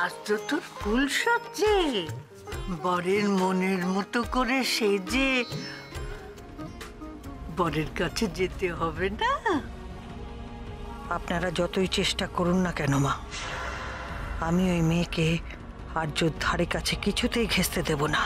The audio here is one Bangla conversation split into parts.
আজ তো তোর ফুল সজ্জে, বরের মনের মতো করে সেজে বরের কাছে যেতে হবে না? আপনারা যতই চেষ্টা করুন না কেন মা, আমি ওই মেয়েকে আর্যর ধারে কাছে কিছুতেই ঘেঁষতে দেব না।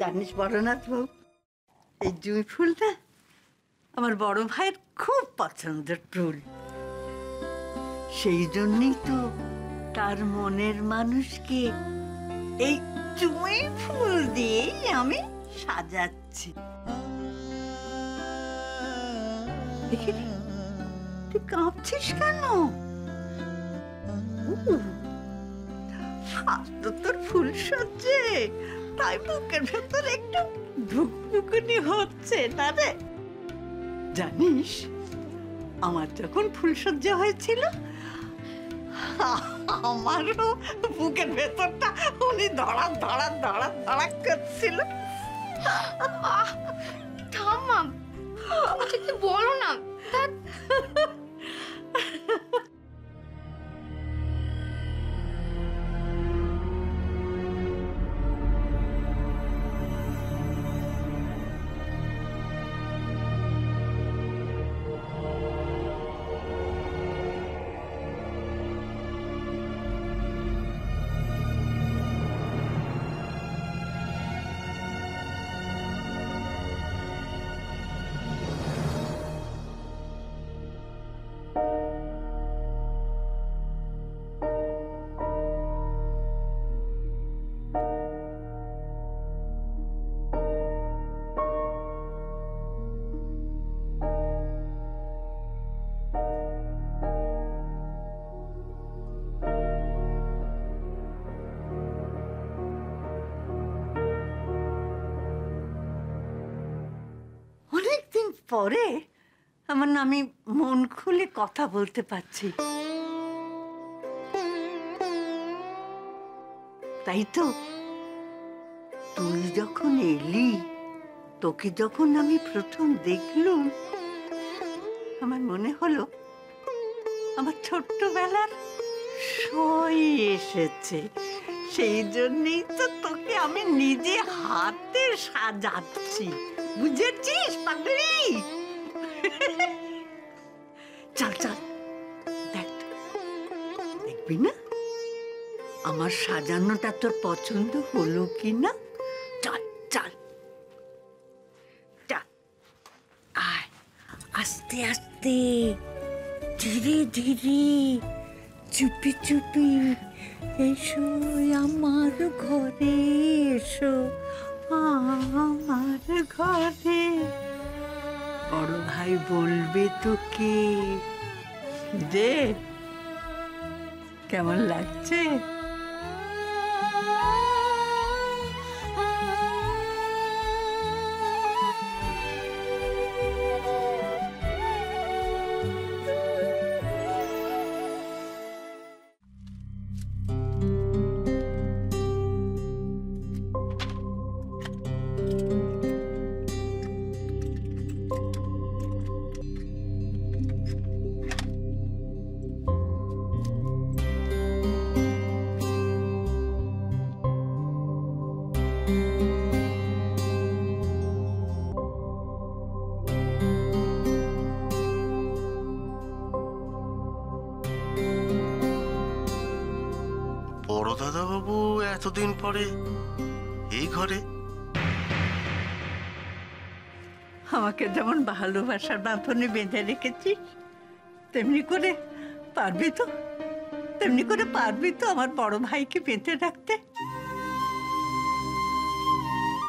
জানিস বড়নাথ বাবু, এই জুঁই ফুলটা আমার বড় ভাইয়ের খুব পছন্দের ফুল। সেই জন্যই তো তার মনের মানুষকে এই জুঁই ফুল দিয়েই আমি সাজাচ্ছি। দেখি তুই কাঁপছিস কেন? আজ তো তোর ফুল সজ্জে, তাই বুকের ভেতর একটু ধুকপুকুনি হচ্ছে না রে? জানিস, আমার যখন ফুলসজ্জা হয়েছিল আমারও বুকের ভেতরটা উনি ধড়া ধড়া ধড়া ধড়া করছিল। থামা, কিছু বলো না। অনেকদিন পরে আমার না আমি মন খুলে কথা বলতে পারছি, তাই তো তুই যখন এলি, তোকে যখন আমি প্রথম দেখলুম, আমার মনে হলো আমার ছোট্টবেলার সই এসেছে। সেই জন্যই তো তোকে আমি নিজে হাতে সাজাচ্ছি, বুঝেছিস পাগলি? চল চল দেখ, দেখবি না আমার সাজানোটা তোর পছন্দ হলো কি না? চল চল চল, আয় আস্তে আস্তে, ধীরে ধীরে, চুপি চুপি এসো আমার ঘরে, এসো আমার ঘরে। বড় ভাই বলবে তোকে। দে, কেমন লাগছে? এতদিন পরে এই ঘরে? আমাকে যেমন ভালোবাসার বাঁধনে বেঁধে রেখেছিস, তেমনি করে পারবি তো আমার বড় ভাইকে বেঁধে রাখতে?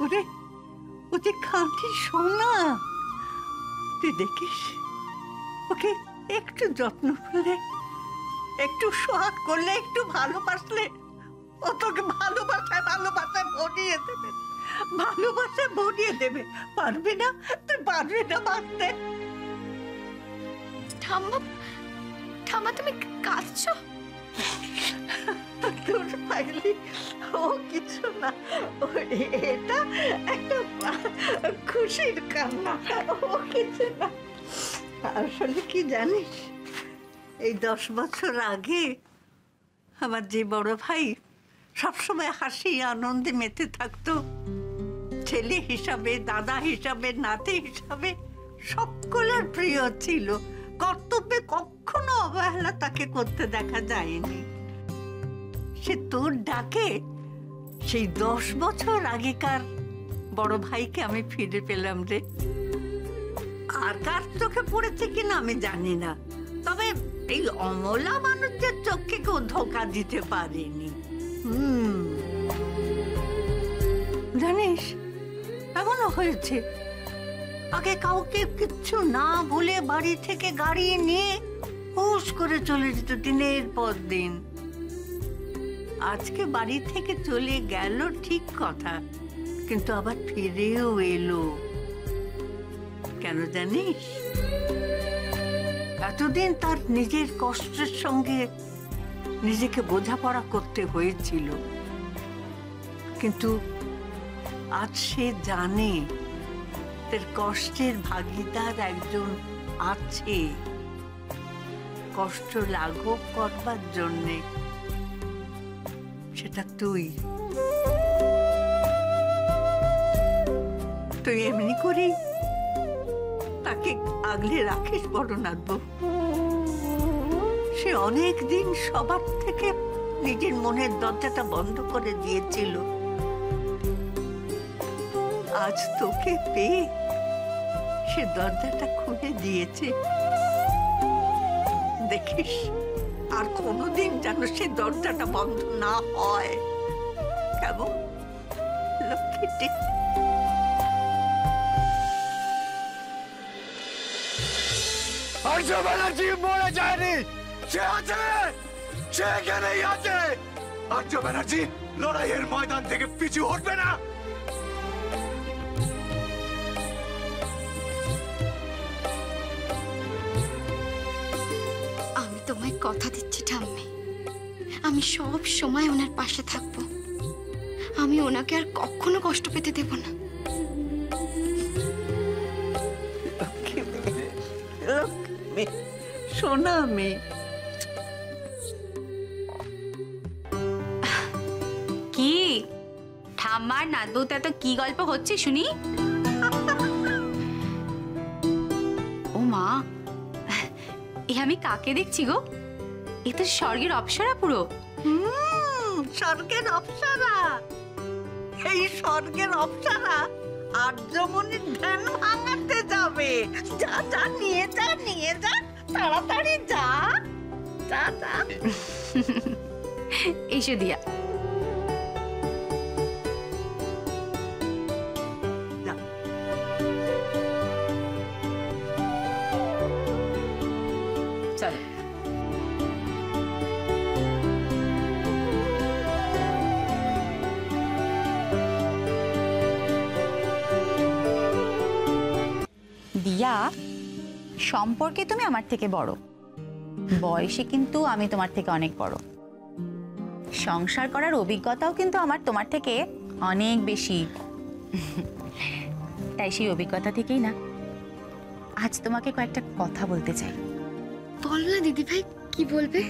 ওরে, ও যে খাঁটি সোনা। তুই দেখিস, ওকে একটু যত্ন করলে, একটু সোহাগ করলে, একটু ভালোবাসলে, ও তোকে ভালোবাসায় ভরিয়ে দেবে। পারবি না? তুই পারবি না বাঁচতে? ঠাম্মা, ঠাম্মা তুমি কাঁদছো? তোর পাইলি, ও কিছু না, এটা একটা খুশির কান্না, ও কিছু না। আসলে কি জানিস, এই 10 বছর আগে আমার যে বড় ভাই সবসময় হাসি আনন্দে মেতে থাকতো, ছেলে হিসাবে, দাদা হিসাবে, নাতি হিসাবে সকলের প্রিয় ছিল। কর্তব্যে কখনো অবহেলা তাকে করতে দেখা যায়নি। সে তোর ডাকে সেই 10 বছর আগেকার বড় ভাইকে আমি ফিরে পেলাম রে। আর কার চোখে পড়েছে কিনা আমি জানি না, তবে এই অমলা মানুষের চোখে কেউ ধোকা দিতে পারেনি। জানিস, এমনও হয়েছে আগে কাউকে কিচ্ছু না বলে বাড়ি থেকে গাড়ি নিয়ে হুশ করে চলে যেত দিনের পর দিন। আজকে বাড়ি থেকে চলে গেল ঠিক কথা, কিন্তু আবার ফিরেও এলো। কেন জানিস? এতদিন তার নিজের কষ্টের সঙ্গে নিজেকে বোঝাপড়া করতে হয়েছিল, কিন্তু আজ সে জানে তার কষ্টের ভাগিদার একজন আছে, কষ্ট লাঘব করবার জন্যে। সেটা তুই এমনি করেই তাকে আগলে রাখিস বড়নাথবাবু। সে অনেক দিন সবার থেকে নিজের মনের দরজাটা বন্ধ করে দিয়েছিল। আজ তোকে পেয়ে সে দরজাটা খুলে দিয়েছে। দেখিস, আর কোনোদিন যেন সে দরজাটা বন্ধ না হয়। কেমন লক্ষ্মীটি? আর্য ব্যানার্জি মরে যায়নি, সে আছে, সে এখানেই আছে। আর্য ব্যানার্জি লড়াইয়ের ময়দান থেকে পিছু হটবে না। আমি তোমায় কথা দিচ্ছি ঠাম্মি, আমি সব সময় ওনার পাশে থাকবো। আমি ওনাকে আর কখনো কষ্ট পেতে দেব না। লক্ষ্মী, সোনা মেয়ে। কি ঠাম্মার নাতবউতে এত কি গল্প হচ্ছে শুনি? ও মা, এ আমি কাকে দেখছি গো? এ তো স্বর্গের অপ্সরা পুরো। স্বর্গের অপ্সরা? এই স্বর্গের অপ্সরা আর্যমণির ধ্যান ভাঙাতে যাবে। যা যা, নিয়ে যা, তাড়াতাড়ি যা। এসো দিয়া। চলো। দিয়া, সম্পর্কে তুমি আমার থেকে বড়, বয়সে কিন্তু আমি তোমার থেকে অনেক বড়, সংসার করার অভিজ্ঞতাও কিন্তু আমার তোমার থেকে অনেক বেশি। তাই সেই অভিজ্ঞতা থেকেই না আজ তোমাকে কয়েকটা কথা বলতে চাই। বলো না দিদি ভাই, কি বলবে?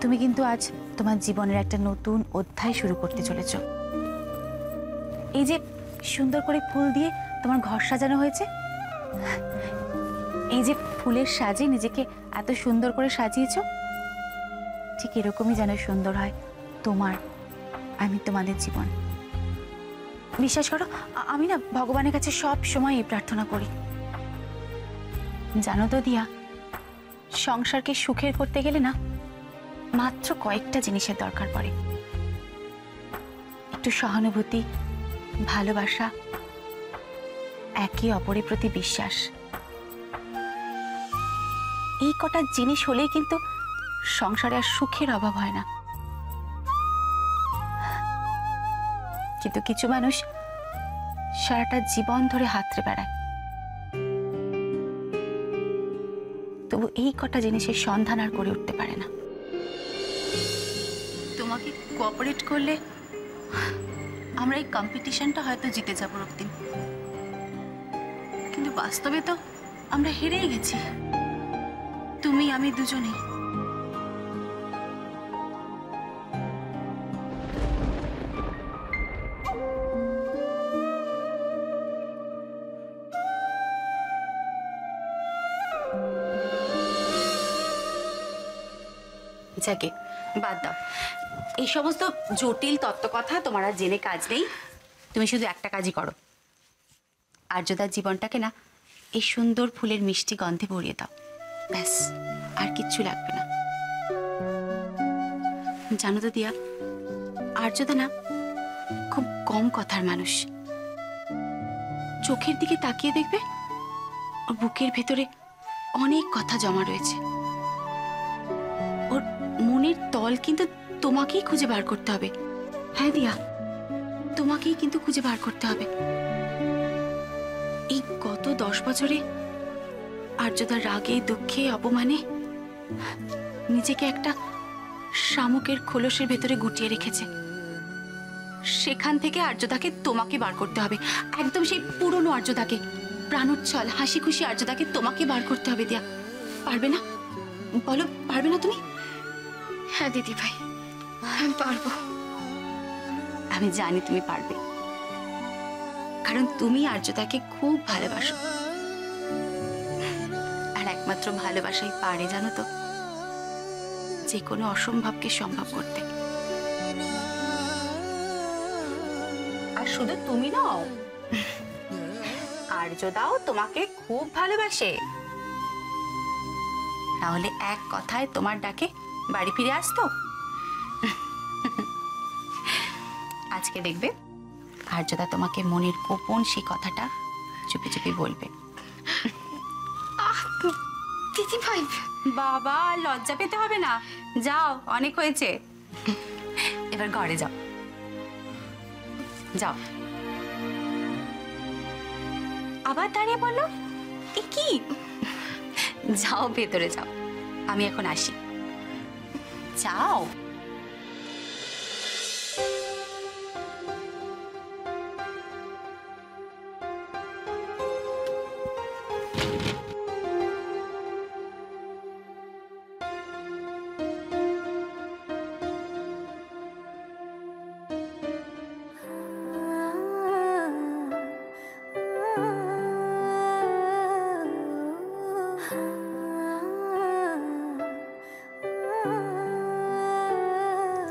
তুমি কিন্তু আজ তোমার জীবনের একটা নতুন অধ্যায় শুরু করতে চলেছ। এই যে সুন্দর করে ফুল দিয়ে তোমার ঘর সাজানো হয়েছে, এই যে ফুলের সাজে নিজেকে এত সুন্দর করে সাজিয়েছো, ঠিক এরকমই যেন সুন্দর হয় তোমার, আমি তোমাদের জীবন। বিশ্বাস করো, আমি না ভগবানের কাছে সব সময় এই প্রার্থনা করি। জানো তো দিয়া, সংসারকে সুখের করতে গেলে না মাত্র কয়েকটা জিনিসের দরকার পড়ে। একটু সহানুভূতি, ভালোবাসা, একে অপরের প্রতি বিশ্বাস। এই কটা জিনিস হলেই কিন্তু সংসারে আর সুখের অভাব হয় না। কিন্তু কিছু মানুষ সারাটা জীবন ধরে হাতড়ে বেড়ায়, তবু এই কটা জিনিসের সন্ধান আর করে উঠতে পারে না। তোমাকে কোঅপারেট করলে আমরা এই কম্পিটিশনটা হয়তো জিতে যাবো রক্তিম, কিন্তু বাস্তবে তো আমরা হেরেই গেছি, তুমি আমি দুজনেই। যাকে বাদ দাও, এই সমস্ত জটিল তত্ত্বকথা তোমার আর জেনে কাজ নেই। তুমি শুধু একটা কাজই করো, আর্যদার জীবনটাকে না এই সুন্দর ফুলের মিষ্টি গন্ধে ভরিয়ে দাও, ব্যাস, আর কিচ্ছু লাগবে না। জানো তো দিয়া, আর্যদা না খুব কম কথার মানুষ। চোখের দিকে তাকিয়ে দেখবে ওর বুকের ভেতরে অনেক কথা জমা রয়েছে। ওর মনের তল কিন্তু তোমাকেই খুঁজে বার করতে হবে। হ্যাঁ দিয়া, তোমাকেই কিন্তু খুঁজে বার করতে হবে। এই গত 10 বছরে আর্যদার রাগে, দুঃখে, অপমানে নিজেকে একটা শামুকের খোলসের ভেতরে গুটিয়ে রেখেছে। সেখান থেকে আর্যদাকে তোমাকে বার করতে হবে, একদম সেই পুরনো আর্যদাকে, প্রাণোচ্ছল হাসি খুশি আর্যদাকে তোমাকে বার করতে হবে। দিয়া, পারবে না? বলো, পারবে না তুমি? হ্যাঁ দিদি ভাই, আমি পারবো। আমি জানি তুমি পারবে, কারণ তুমি আর্যদাকে খুব ভালোবাসো, আর একমাত্র ভালোবাসাই পারে জানো তো যে কোনো অসম্ভবকে সম্ভব করতে। আর শুধু তুমি নও, আর্যদাও তোমাকে খুব ভালোবাসে, তাহলে এক কথায় তোমার ডাকে বাড়ি ফিরে আসতো। আজকে দেখবে আর্যদা তোমাকে মনের গোপন সেই কথাটা চুপি চুপি বলবে। দিদি ভাই, বাবা, লজ্জা পেতে হবে না, যাও, অনেক হয়েছে, এবার ঘরে যাও, যাও। আবার দাঁড়িয়ে বললো, এ কি? যাও, ভেতরে যাও, আমি এখন আসি, যাও।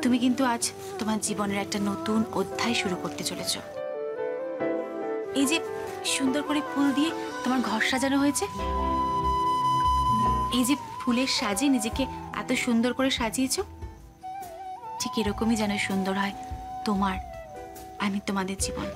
তুমি কিন্তু আজ তোমার জীবনের একটা নতুন অধ্যায় শুরু করতে চলেছ। এই যে সুন্দর করে ফুল দিয়ে তোমার ঘর সাজানো হয়েছে, এই যে ফুলের সাজে নিজেকে এত সুন্দর করে সাজিয়েছো, ঠিক এরকমই যেন সুন্দর হয় তোমার, আমি তোমাদের জীবন।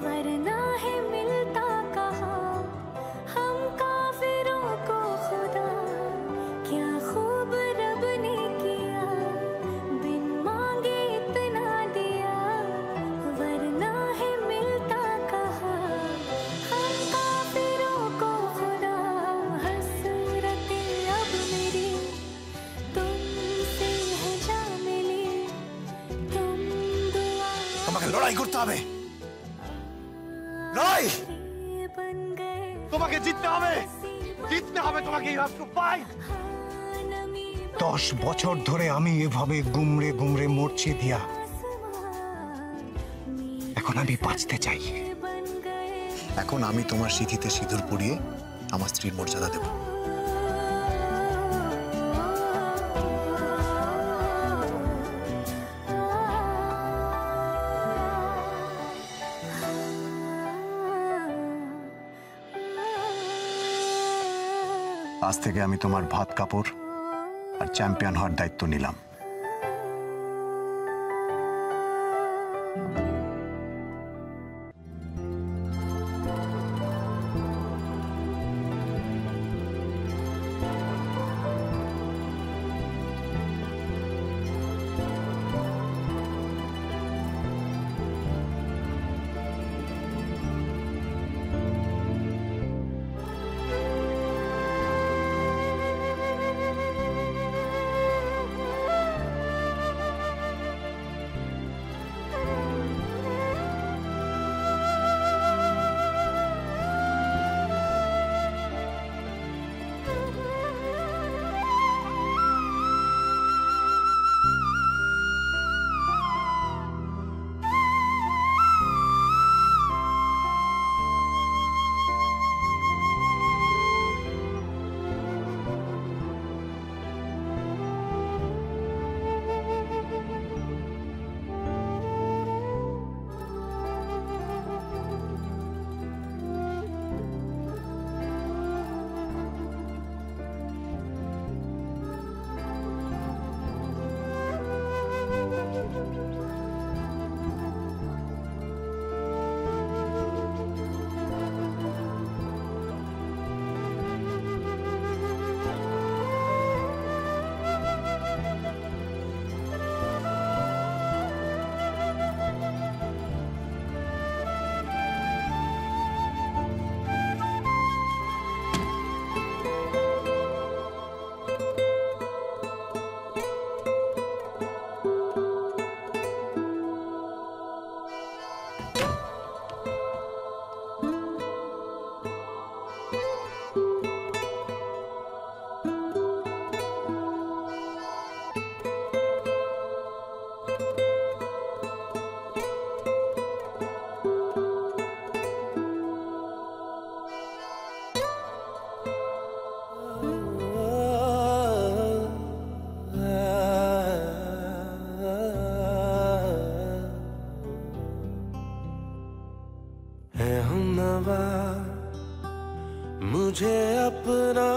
वरना है मिलता कहाँ हम লড়াই করতে হবে, লড়াই। তোমাকে জিততে হবে, জিততে হবে তোমাকে। You have to fight. 10 বছর ধরে আমি এভাবে গুমড়ে গুমড়ে মরছি দিয়া, এখন আমি বাঁচতে চাই। এখন আমি তোমার সিঁথিতে সিঁদুর পরিয়ে আমার স্ত্রীর মর্যাদা দেব। আজ থেকে আমি তোমার ভাত কাপড় আর চ্যাম্পিয়ন হওয়ার দায়িত্ব নিলাম। मुझे अपना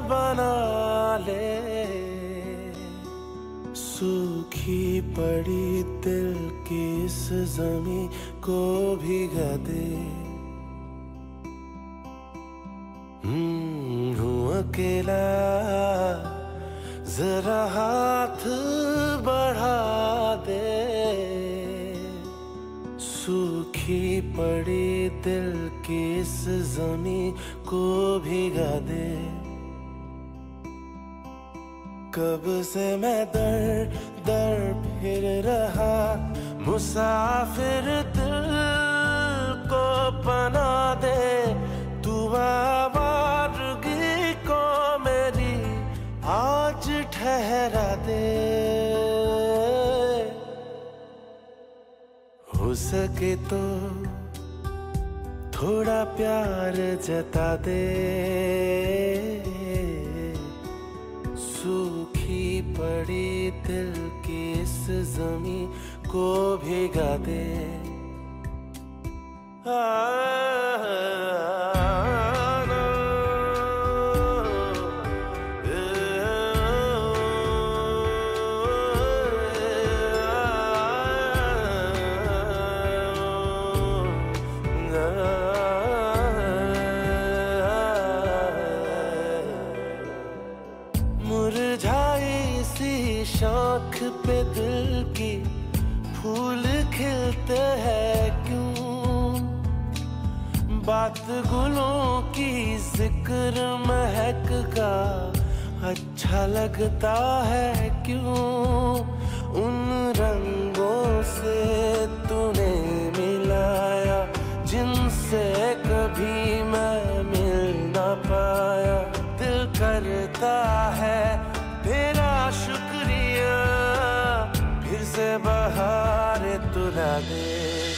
बना ले, सूखी पड़ी दिल की इस ज़मीं को भिगा दे। हूँ अकेला, जरा हाथ बढ़ा दे, सूखी पड़ी दिल की इस ज़मीं को भिगा दे। कब से मैं दर दर फिर रहा, मुसाफिर दिल को पना दे, तू आवारगी को मेरी आज ठहरा दे। हो सके तो थोड़ा प्यार जता दे, सूखी पड़ी दिल की इस ज़मीं को भिगा दे। मुरझाई सी शाख पे दिल की फूल खिलते हैं क्यों, बात गुलों की जिक्र महक का अच्छा लगता है क्यों, उन रंगों से तूने भी मैं मिल ना पाया, दिल करता है तेरा शुक्रिया, फिर से बहार तुला दे।